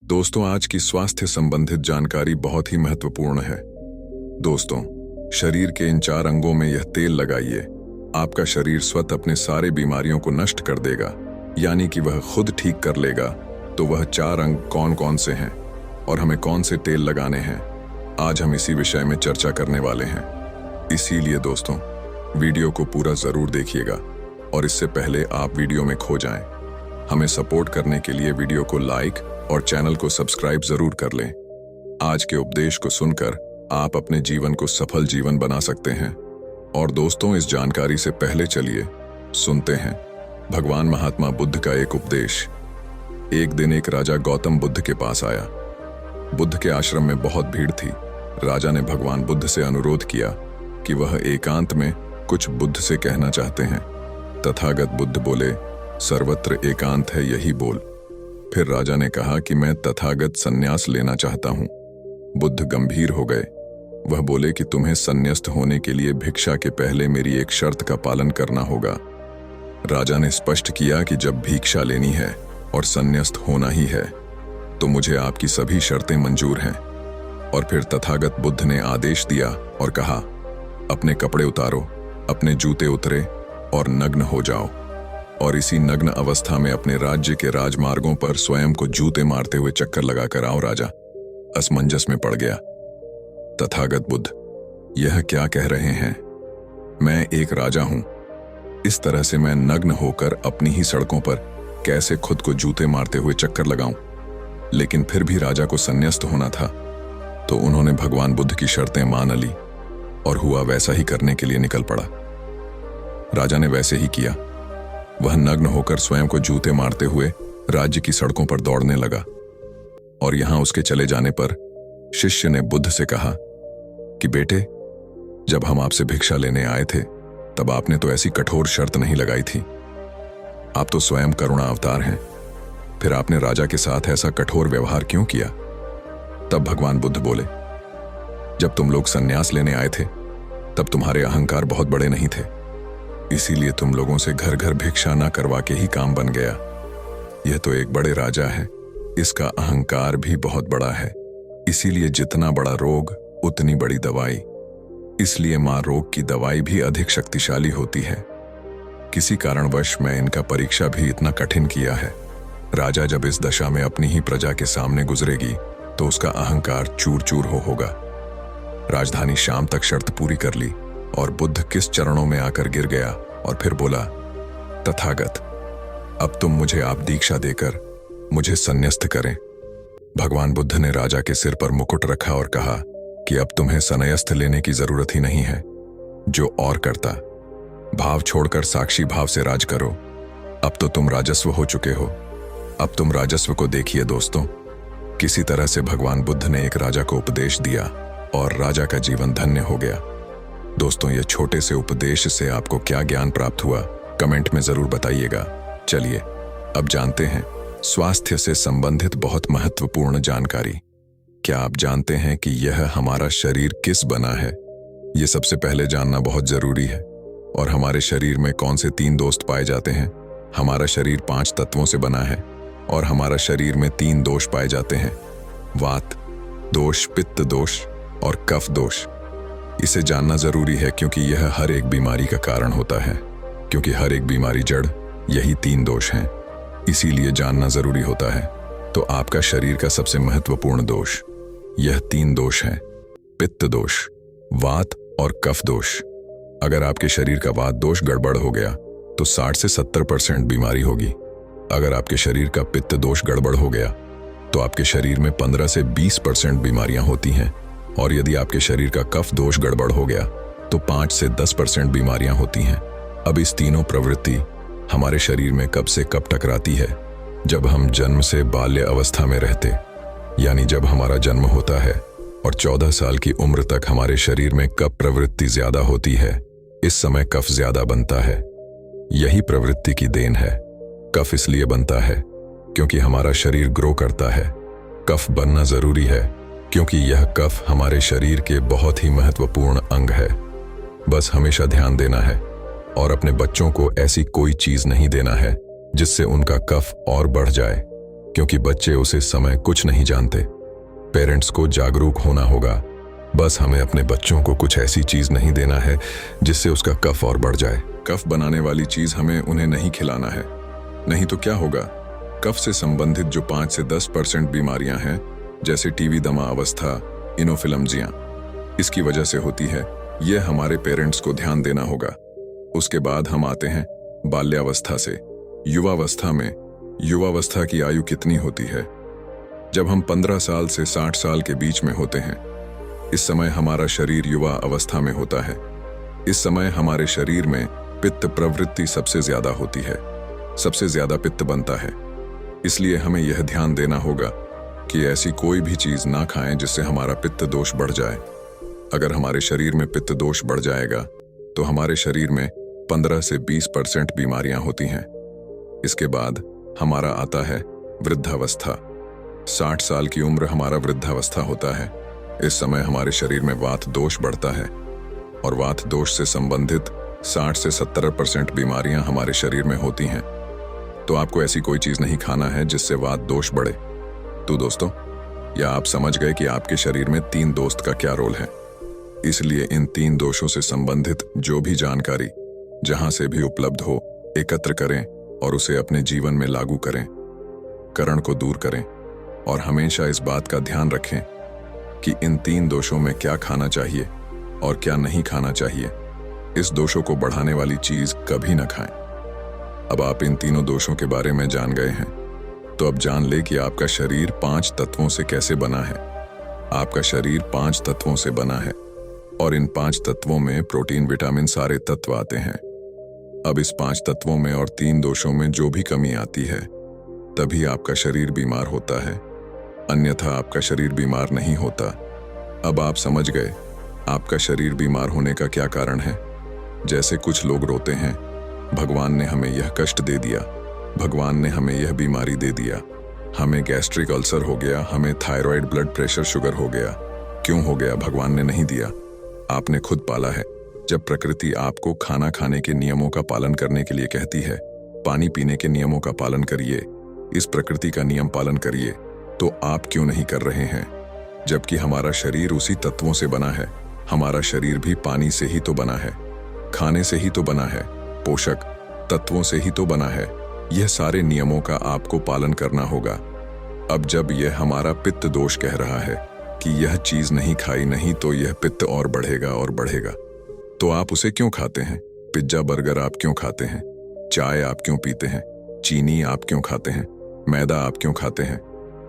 दोस्तों, आज की स्वास्थ्य संबंधित जानकारी बहुत ही महत्वपूर्ण है। दोस्तों, शरीर के इन 4 अंगों में यह तेल लगाइए। आपका शरीर स्वतः अपने सारे बीमारियों को नष्ट कर देगा, यानी कि वह खुद ठीक कर लेगा। तो वह 4 अंग कौन कौन से हैं और हमें कौन से तेल लगाने हैं, आज हम इसी विषय में चर्चा करने वाले हैं। इसीलिए दोस्तों, वीडियो को पूरा जरूर देखिएगा और इससे पहले आप वीडियो में खो जाएं। हमें सपोर्ट करने के लिए वीडियो को लाइक और चैनल को सब्सक्राइब जरूर कर लें। आज के उपदेश को सुनकर आप अपने जीवन को सफल जीवन बना सकते हैं। और दोस्तों, इस जानकारी से पहले चलिए सुनते हैं भगवान महात्मा बुद्ध का एक उपदेश। एक दिन एक राजा गौतम बुद्ध के पास आया। बुद्ध के आश्रम में बहुत भीड़ थी। राजा ने भगवान बुद्ध से अनुरोध किया कि वह एकांत में कुछ बुद्ध से कहना चाहते हैं। तथागत बुद्ध बोले, सर्वत्र एकांत है, यही बोल। फिर राजा ने कहा कि मैं तथागत संन्यास लेना चाहता हूं। बुद्ध गंभीर हो गए। वह बोले कि तुम्हें संन्यास्त होने के लिए भिक्षा के पहले मेरी एक शर्त का पालन करना होगा। राजा ने स्पष्ट किया कि जब भिक्षा लेनी है और संन्यास्त होना ही है तो मुझे आपकी सभी शर्तें मंजूर हैं। और फिर तथागत बुद्ध ने आदेश दिया और कहा, अपने कपड़े उतारो, अपने जूते उतरे और नग्न हो जाओ। और इसी नग्न अवस्था में अपने राज्य के राजमार्गों पर स्वयं को जूते मारते हुए चक्कर लगाकर आओ। राजा असमंजस में पड़ गया। तथागत बुद्ध, यह क्या कह रहे हैं? मैं एक राजा हूं। इस तरह से मैं नग्न होकर अपनी ही सड़कों पर कैसे खुद को जूते मारते हुए चक्कर लगाऊं? लेकिन फिर भी राजा को संन्यास्त होना था, तो उन्होंने भगवान बुद्ध की शर्तें मान ली और हुआ वैसा ही करने के लिए निकल पड़ा। राजा ने वैसे ही किया। वह नग्न होकर स्वयं को जूते मारते हुए राज्य की सड़कों पर दौड़ने लगा। और यहां उसके चले जाने पर शिष्य ने बुद्ध से कहा कि बेटे, जब हम आपसे भिक्षा लेने आए थे तब आपने तो ऐसी कठोर शर्त नहीं लगाई थी। आप तो स्वयं करुणा अवतार हैं, फिर आपने राजा के साथ ऐसा कठोर व्यवहार क्यों किया? तब भगवान बुद्ध बोले, जब तुम लोग संन्यास लेने आए थे तब तुम्हारे अहंकार बहुत बड़े नहीं थे, इसीलिए तुम लोगों से घर घर भिक्षा ना करवा के ही काम बन गया। यह तो एक बड़े राजा है, इसका अहंकार भी बहुत बड़ा है। इसीलिए जितना बड़ा रोग उतनी बड़ी दवाई। इसलिए मां रोग की दवाई भी अधिक शक्तिशाली होती है। किसी कारणवश मैं इनका परीक्षा भी इतना कठिन किया है। राजा जब इस दशा में अपनी ही प्रजा के सामने गुजरेगी तो उसका अहंकार चूर चूर होगा। राजधानी शाम तक शर्त पूरी कर ली और बुद्ध किस चरणों में आकर गिर गया और फिर बोला, तथागत, अब तुम मुझे आप दीक्षा देकर मुझे संन्यास्त करें। भगवान बुद्ध ने राजा के सिर पर मुकुट रखा और कहा कि अब तुम्हें संन्यास्त लेने की जरूरत ही नहीं है। जो और करता, भाव छोड़कर साक्षी भाव से राज करो। अब तो तुम राजस्व हो चुके हो। अब तुम राजस्व को देखिए। दोस्तों, किसी तरह से भगवान बुद्ध ने एक राजा को उपदेश दिया और राजा का जीवन धन्य हो गया। दोस्तों, यह छोटे से उपदेश से आपको क्या ज्ञान प्राप्त हुआ, कमेंट में जरूर बताइएगा। चलिए अब जानते हैं स्वास्थ्य से संबंधित बहुत महत्वपूर्ण जानकारी। क्या आप जानते हैं कि यह हमारा शरीर किस बना है? यह सबसे पहले जानना बहुत जरूरी है। और हमारे शरीर में कौन से 3 दोस्त पाए जाते हैं? हमारा शरीर 5 तत्वों से बना है और हमारा शरीर में 3 दोष पाए जाते हैं, वात दोष, पित्त दोष और कफ दोष। इसे जानना जरूरी है क्योंकि यह हर एक बीमारी का कारण होता है, क्योंकि हर एक बीमारी जड़ यही 3 दोष हैं। इसीलिए जानना जरूरी होता है। तो आपका शरीर का सबसे महत्वपूर्ण दोष यह 3 दोष हैं, पित्त दोष, वात और कफ दोष। अगर आपके शरीर का वात दोष गड़बड़ हो गया तो 60 से 70% बीमारी होगी। अगर आपके शरीर का पित्त दोष गड़बड़ हो गया तो आपके शरीर में 15 से 20% बीमारियां होती हैं। और यदि आपके शरीर का कफ दोष गड़बड़ हो गया तो 5 से 10% बीमारियां होती हैं। अब इस तीनों प्रवृत्ति हमारे शरीर में कब से कब टकराती है? जब हम जन्म से बाल्य अवस्था में रहते, यानी जब हमारा जन्म होता है और 14 साल की उम्र तक हमारे शरीर में कफ प्रवृत्ति ज्यादा होती है। इस समय कफ ज्यादा बनता है। यही प्रवृत्ति की देन है। कफ इसलिए बनता है क्योंकि हमारा शरीर ग्रो करता है। कफ बनना जरूरी है क्योंकि यह कफ हमारे शरीर के बहुत ही महत्वपूर्ण अंग है। बस हमेशा ध्यान देना है और अपने बच्चों को ऐसी कोई चीज नहीं देना है जिससे उनका कफ और बढ़ जाए। क्योंकि बच्चे उस समय कुछ नहीं जानते। पेरेंट्स को जागरूक होना होगा। बस हमें अपने बच्चों को कुछ ऐसी चीज नहीं देना है जिससे उसका कफ और बढ़ जाए। कफ बनाने वाली चीज हमें उन्हें नहीं खिलाना है, नहीं तो क्या होगा? कफ से संबंधित जो 5 से 10% बीमारियां हैं, जैसे टीबी, दमा अवस्था, इनोफिलम्जियां, इसकी वजह से होती है। यह हमारे पेरेंट्स को ध्यान देना होगा। उसके बाद हम आते हैं बाल्यावस्था से युवावस्था में। युवावस्था की आयु कितनी होती है? जब हम 15 साल से 60 साल के बीच में होते हैं। इस समय हमारा शरीर युवा अवस्था में होता है। इस समय हमारे शरीर में पित्त प्रवृत्ति सबसे ज्यादा होती है, सबसे ज्यादा पित्त बनता है। इसलिए हमें यह ध्यान देना होगा कि ऐसी कोई भी चीज ना खाएं जिससे हमारा पित्त दोष बढ़ जाए। अगर हमारे शरीर में पित्त दोष बढ़ जाएगा तो हमारे शरीर में 15 से 20% बीमारियां होती हैं। इसके बाद हमारा आता है वृद्धावस्था। 60 साल की उम्र हमारा वृद्धावस्था होता है। इस समय हमारे शरीर में वात दोष बढ़ता है और वात दोष से संबंधित 60 से 70% बीमारियां हमारे शरीर में होती हैं। तो आपको ऐसी कोई चीज नहीं खाना है जिससे वात दोष बढ़े। तो दोस्तों, या आप समझ गए कि आपके शरीर में 3 दोस्त का क्या रोल है? इसलिए इन 3 दोषों से संबंधित जो भी जानकारी जहां से भी उपलब्ध हो, एकत्र करें और उसे अपने जीवन में लागू करें। करण को दूर करें और हमेशा इस बात का ध्यान रखें कि इन 3 दोषों में क्या खाना चाहिए और क्या नहीं खाना चाहिए। इस दोषों को बढ़ाने वाली चीज कभी न खाएं। अब आप इन तीनों दोषों के बारे में जान गए हैं, तो अब जान ले कि आपका शरीर 5 तत्वों से कैसे बना है। आपका शरीर 5 तत्वों से बना है और इन 5 तत्वों में प्रोटीन, विटामिन, सारे तत्व आते हैं। अब इस 5 तत्वों में और 3 दोषों में जो भी कमी आती है, तभी आपका शरीर बीमार होता है, अन्यथा आपका शरीर बीमार नहीं होता। अब आप समझ गए आपका शरीर बीमार होने का क्या कारण है। जैसे कुछ लोग रोते हैं, भगवान ने हमें यह कष्ट दे दिया, भगवान ने हमें यह बीमारी दे दिया, हमें गैस्ट्रिक अल्सर हो गया, हमें थायराइड, ब्लड प्रेशर, शुगर हो गया। क्यों हो गया? भगवान ने नहीं दिया, आपने खुद पाला है। जब प्रकृति आपको खाना खाने के नियमों का पालन करने के लिए कहती है, पानी पीने के नियमों का पालन करिए, इस प्रकृति का नियम पालन करिए, तो आप क्यों नहीं कर रहे हैं? जबकि हमारा शरीर उसी तत्वों से बना है। हमारा शरीर भी पानी से ही तो बना है, खाने से ही तो बना है, पोषक तत्वों से ही तो बना है। यह सारे नियमों का आपको पालन करना होगा। अब जब यह हमारा पित्त दोष कह रहा है कि यह चीज नहीं खाई नहीं तो यह पित्त और बढ़ेगा और बढ़ेगा, तो आप उसे क्यों खाते हैं? पिज्जा, बर्गर आप क्यों खाते हैं? चाय आप क्यों पीते हैं? चीनी आप क्यों खाते हैं? मैदा आप क्यों खाते हैं?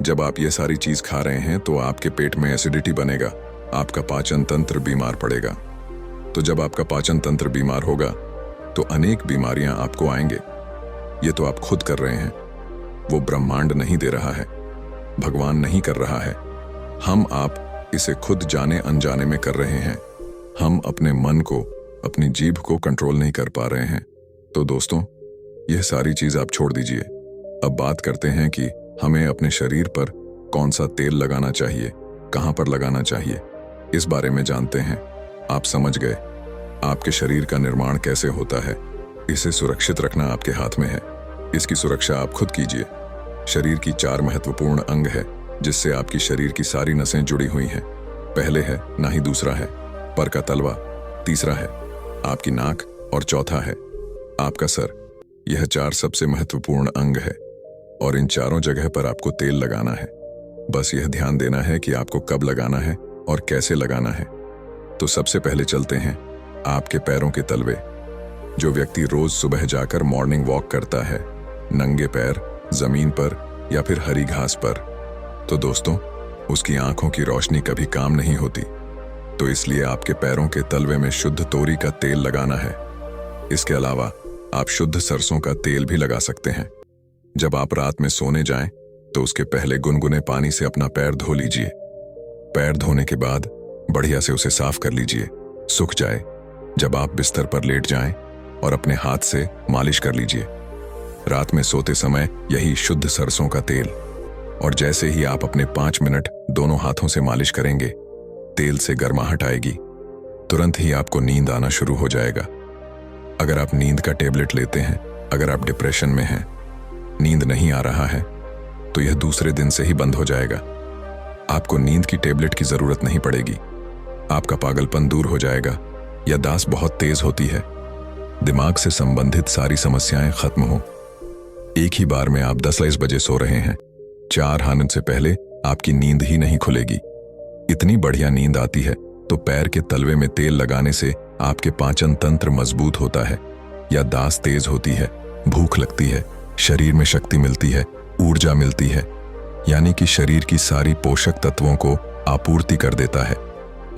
जब आप ये सारी चीज खा रहे हैं तो आपके पेट में एसिडिटी बनेगा, आपका पाचन तंत्र बीमार पड़ेगा। तो जब आपका पाचन तंत्र बीमार होगा तो अनेक बीमारियां आपको आएंगे। ये तो आप खुद कर रहे हैं, वो ब्रह्मांड नहीं दे रहा है, भगवान नहीं कर रहा है। हम आप इसे खुद जाने अनजाने में कर रहे हैं। हम अपने मन को, अपनी जीभ को कंट्रोल नहीं कर पा रहे हैं। तो दोस्तों, यह सारी चीज आप छोड़ दीजिए। अब बात करते हैं कि हमें अपने शरीर पर कौन सा तेल लगाना चाहिए, कहां पर लगाना चाहिए, इस बारे में जानते हैं। आप समझ गए आपके शरीर का निर्माण कैसे होता है। इसे सुरक्षित रखना आपके हाथ में है। इसकी सुरक्षा आप खुद कीजिए। शरीर की 4 महत्वपूर्ण अंग है जिससे आपकी शरीर की सारी नसें जुड़ी हुई हैं। पहले है नाभि, दूसरा है पर का तलवा, तीसरा है आपकी नाक और चौथा है आपका सर। यह 4 सबसे महत्वपूर्ण अंग है और इन चारों जगह पर आपको तेल लगाना है। बस यह ध्यान देना है कि आपको कब लगाना है और कैसे लगाना है। तो सबसे पहले चलते हैं आपके पैरों के तलवे। जो व्यक्ति रोज सुबह जाकर मॉर्निंग वॉक करता है, नंगे पैर जमीन पर या फिर हरी घास पर, तो दोस्तों उसकी आंखों की रोशनी कभी काम नहीं होती। तो इसलिए आपके पैरों के तलवे में शुद्ध तोरी का तेल लगाना है। इसके अलावा आप शुद्ध सरसों का तेल भी लगा सकते हैं। जब आप रात में सोने जाएं तो उसके पहले गुनगुने पानी से अपना पैर धो लीजिए। पैर धोने के बाद बढ़िया से उसे साफ कर लीजिए, सूख जाए। जब आप बिस्तर पर लेट जाएं और अपने हाथ से मालिश कर लीजिए। रात में सोते समय यही शुद्ध सरसों का तेल, और जैसे ही आप अपने 5 मिनट दोनों हाथों से मालिश करेंगे, तेल से गर्माहट आएगी, तुरंत ही आपको नींद आना शुरू हो जाएगा। अगर आप नींद का टेबलेट लेते हैं, अगर आप डिप्रेशन में हैं, नींद नहीं आ रहा है, तो यह दूसरे दिन से ही बंद हो जाएगा। आपको नींद की टेबलेट की जरूरत नहीं पड़ेगी। आपका पागलपन दूर हो जाएगा। याददाश्त बहुत तेज होती है। दिमाग से संबंधित सारी समस्याएं खत्म हो। एक ही बार में आप 10 बजे सो रहे हैं। 4 आने से पहले आपकी नींद ही नहीं खुलेगी। इतनी बढ़िया नींद आती है तो पैर के तलवे में तेल लगाने से आपके पाचन तंत्र मजबूत होता है, याददाश्त तेज होती है, भूख लगती है, शरीर में शक्ति मिलती है, ऊर्जा मिलती है, यानी कि शरीर की सारी पोषक तत्वों को आपूर्ति कर देता है।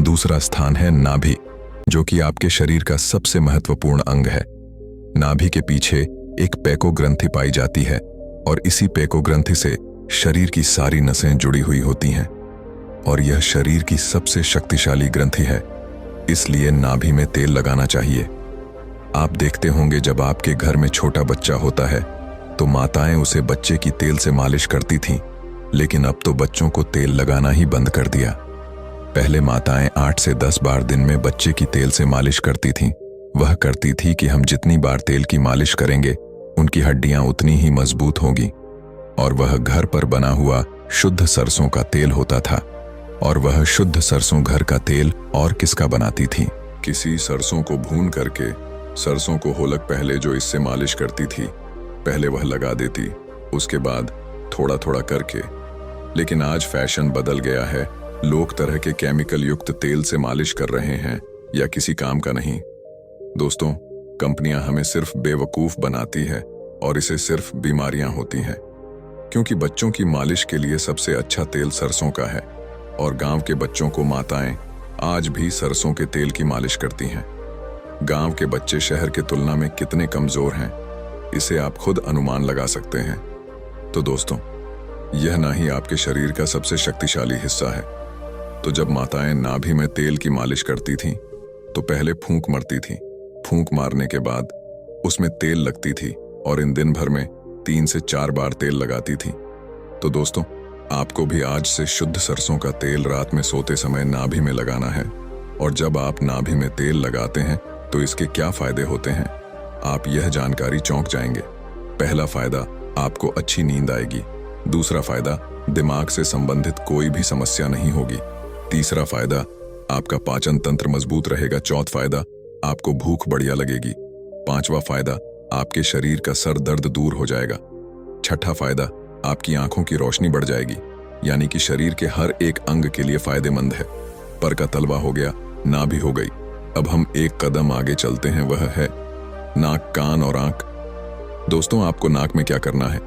दूसरा स्थान है नाभि, जो कि आपके शरीर का सबसे महत्वपूर्ण अंग है। नाभि के पीछे एक पैको ग्रंथि पाई जाती है और इसी पैको ग्रंथि से शरीर की सारी नसें जुड़ी हुई होती हैं और यह शरीर की सबसे शक्तिशाली ग्रंथि है। इसलिए नाभि में तेल लगाना चाहिए। आप देखते होंगे जब आपके घर में छोटा बच्चा होता है तो माताएं उसे बच्चे की तेल से मालिश करती थीं, लेकिन अब तो बच्चों को तेल लगाना ही बंद कर दिया। पहले माताएं 8 से 10 बार दिन में बच्चे की तेल से मालिश करती थीं। वह करती थी कि हम जितनी बार तेल की मालिश करेंगे उनकी हड्डियां उतनी ही मजबूत होंगी। और वह घर पर बना हुआ शुद्ध सरसों का तेल होता था। और वह शुद्ध सरसों घर का तेल और किसका बनाती थी? किसी सरसों को भून करके सरसों को होलक पहले जो इससे मालिश करती थी, पहले वह लगा देती, उसके बाद थोड़ा थोड़ा करके। लेकिन आज फैशन बदल गया है। लोग तरह के केमिकल युक्त तेल से मालिश कर रहे हैं या किसी काम का नहीं। दोस्तों, कंपनियां हमें सिर्फ बेवकूफ बनाती है और इसे सिर्फ बीमारियां होती हैं, क्योंकि बच्चों की मालिश के लिए सबसे अच्छा तेल सरसों का है और गांव के बच्चों को माताएं आज भी सरसों के तेल की मालिश करती हैं। गांव के बच्चे शहर के तुलना में कितने कमजोर हैं, इसे आप खुद अनुमान लगा सकते हैं। तो दोस्तों, यह ना ही आपके शरीर का सबसे शक्तिशाली हिस्सा है। तो जब माताएं नाभि में तेल की मालिश करती थीं, तो पहले फूंक मारती थीं। फूंक मारने के बाद उसमें तेल लगती थी और इन दिन भर में 3 से 4 बार तेल लगाती थी। तो दोस्तों, आपको भी आज से शुद्ध सरसों का तेल रात में सोते समय नाभि में लगाना है। और जब आप नाभि में तेल लगाते हैं तो इसके क्या फायदे होते हैं, आप यह जानकारी चौंक जाएंगे। पहला फायदा, आपको अच्छी नींद आएगी। दूसरा फायदा, दिमाग से संबंधित कोई भी समस्या नहीं होगी। तीसरा फायदा, आपका पाचन तंत्र मजबूत रहेगा। चौथा फायदा, आपको भूख बढ़िया लगेगी। पांचवा फायदा, आपके शरीर का सर दर्द दूर हो जाएगा। छठा फायदा, आपकी आंखों की रोशनी बढ़ जाएगी, यानी कि शरीर के हर एक अंग के लिए फायदेमंद है। पर का तलवा हो गया, नाभि हो गई। अब हम एक कदम आगे चलते हैं, वह है नाक, कान और आंख। दोस्तों, आपको नाक में क्या करना है?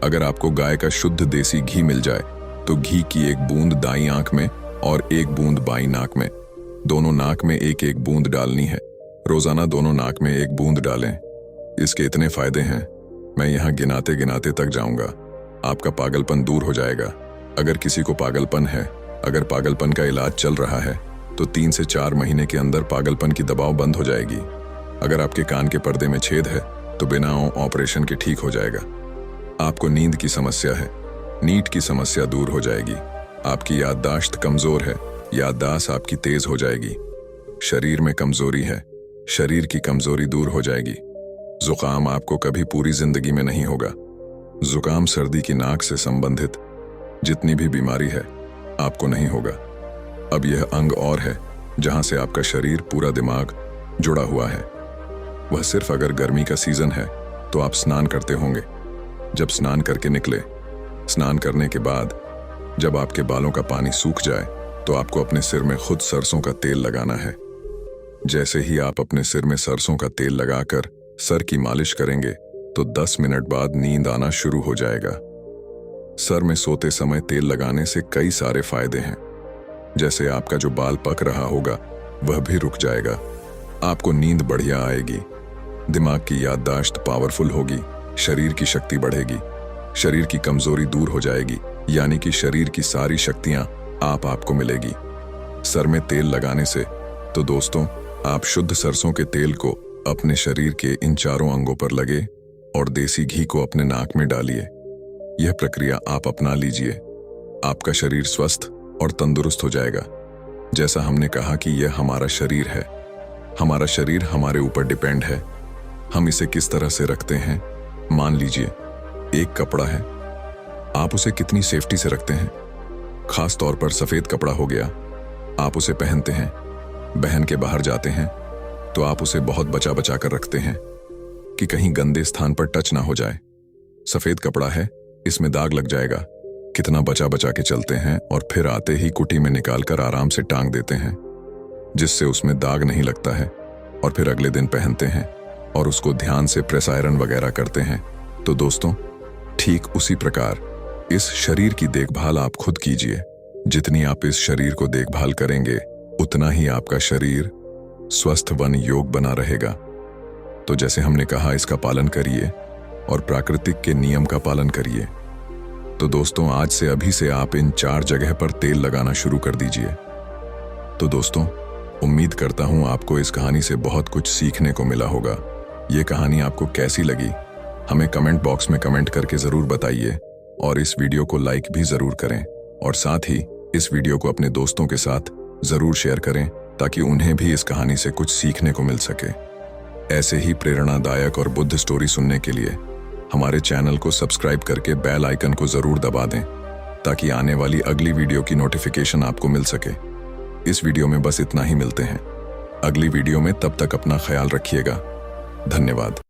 अगर आपको गाय का शुद्ध देसी घी मिल जाए तो घी की एक बूंद दाईं आंख में और एक बूंद बाईं नाक में, दोनों नाक में एक एक बूंद डालनी है। रोजाना दोनों नाक में एक बूंद डालें। इसके इतने फायदे हैं, मैं यहाँ गिनाते गिनाते तक जाऊंगा। आपका पागलपन दूर हो जाएगा। अगर किसी को पागलपन है, अगर पागलपन का इलाज चल रहा है, तो 3 से 4 महीने के अंदर पागलपन की दबाव बंद हो जाएगी। अगर आपके कान के पर्दे में छेद है तो बिना ऑपरेशन के ठीक हो जाएगा। आपको नींद की समस्या है, नींद की समस्या दूर हो जाएगी। आपकी याददाश्त कमजोर है, याददाश्त आपकी तेज हो जाएगी। शरीर में कमजोरी है, शरीर की कमजोरी दूर हो जाएगी। जुकाम आपको कभी पूरी जिंदगी में नहीं होगा। जुकाम, सर्दी की नाक से संबंधित जितनी भी बीमारी है आपको नहीं होगा। अब यह अंग और है जहां से आपका शरीर, पूरा दिमाग जुड़ा हुआ है। वह सिर्फ अगर गर्मी का सीजन है तो आप स्नान करते होंगे। जब स्नान करके निकले, स्नान करने के बाद जब आपके बालों का पानी सूख जाए तो आपको अपने सिर में खुद सरसों का तेल लगाना है। जैसे ही आप अपने सिर में सरसों का तेल लगाकर सर की मालिश करेंगे तो 10 मिनट बाद नींद आना शुरू हो जाएगा। सर में सोते समय तेल लगाने से कई सारे फायदे हैं, जैसे आपका जो बाल पक रहा होगा वह भी रुक जाएगा। आपको नींद बढ़िया आएगी, दिमाग की याददाश्त पावरफुल होगी, शरीर की शक्ति बढ़ेगी, शरीर की कमजोरी दूर हो जाएगी, यानी कि शरीर की सारी शक्तियां आपको मिलेगी सर में तेल लगाने से। तो दोस्तों, आप शुद्ध सरसों के तेल को अपने शरीर के इन चारों अंगों पर लगे और देसी घी को अपने नाक में डालिए। यह प्रक्रिया आप अपना लीजिए, आपका शरीर स्वस्थ और तंदुरुस्त हो जाएगा। जैसा हमने कहा कि यह हमारा शरीर है, हमारा शरीर हमारे ऊपर डिपेंड है। हम इसे किस तरह से रखते हैं, मान लीजिए एक कपड़ा है, आप उसे कितनी सेफ्टी से रखते हैं। खास तौर पर सफेद कपड़ा हो गया, आप उसे पहनते हैं, बहन के बाहर जाते हैं तो आप उसे बहुत बचा बचा कर रखते हैं कि कहीं गंदे स्थान पर टच ना हो जाए। सफेद कपड़ा है, इसमें दाग लग जाएगा, कितना बचा बचा के चलते हैं और फिर आते ही कुटी में निकालकर आराम से टांग देते हैं, जिससे उसमें दाग नहीं लगता है, और फिर अगले दिन पहनते हैं और उसको ध्यान से प्रेस आयरन वगैरह करते हैं। तो दोस्तों, ठीक उसी प्रकार इस शरीर की देखभाल आप खुद कीजिए। जितनी आप इस शरीर को देखभाल करेंगे उतना ही आपका शरीर स्वस्थ वन योग बना रहेगा। तो जैसे हमने कहा, इसका पालन करिए और प्राकृतिक के नियम का पालन करिए। तो दोस्तों, आज से अभी से आप इन 4 जगह पर तेल लगाना शुरू कर दीजिए। तो दोस्तों, उम्मीद करता हूं आपको इस कहानी से बहुत कुछ सीखने को मिला होगा। ये कहानी आपको कैसी लगी हमें कमेंट बॉक्स में कमेंट करके जरूर बताइए, और इस वीडियो को लाइक भी जरूर करें, और साथ ही इस वीडियो को अपने दोस्तों के साथ जरूर शेयर करें ताकि उन्हें भी इस कहानी से कुछ सीखने को मिल सके। ऐसे ही प्रेरणादायक और बुद्ध स्टोरी सुनने के लिए हमारे चैनल को सब्सक्राइब करके बेल आइकन को जरूर दबा दें ताकि आने वाली अगली वीडियो की नोटिफिकेशन आपको मिल सके। इस वीडियो में बस इतना ही, मिलते हैं अगली वीडियो में, तब तक अपना ख्याल रखिएगा। धन्यवाद।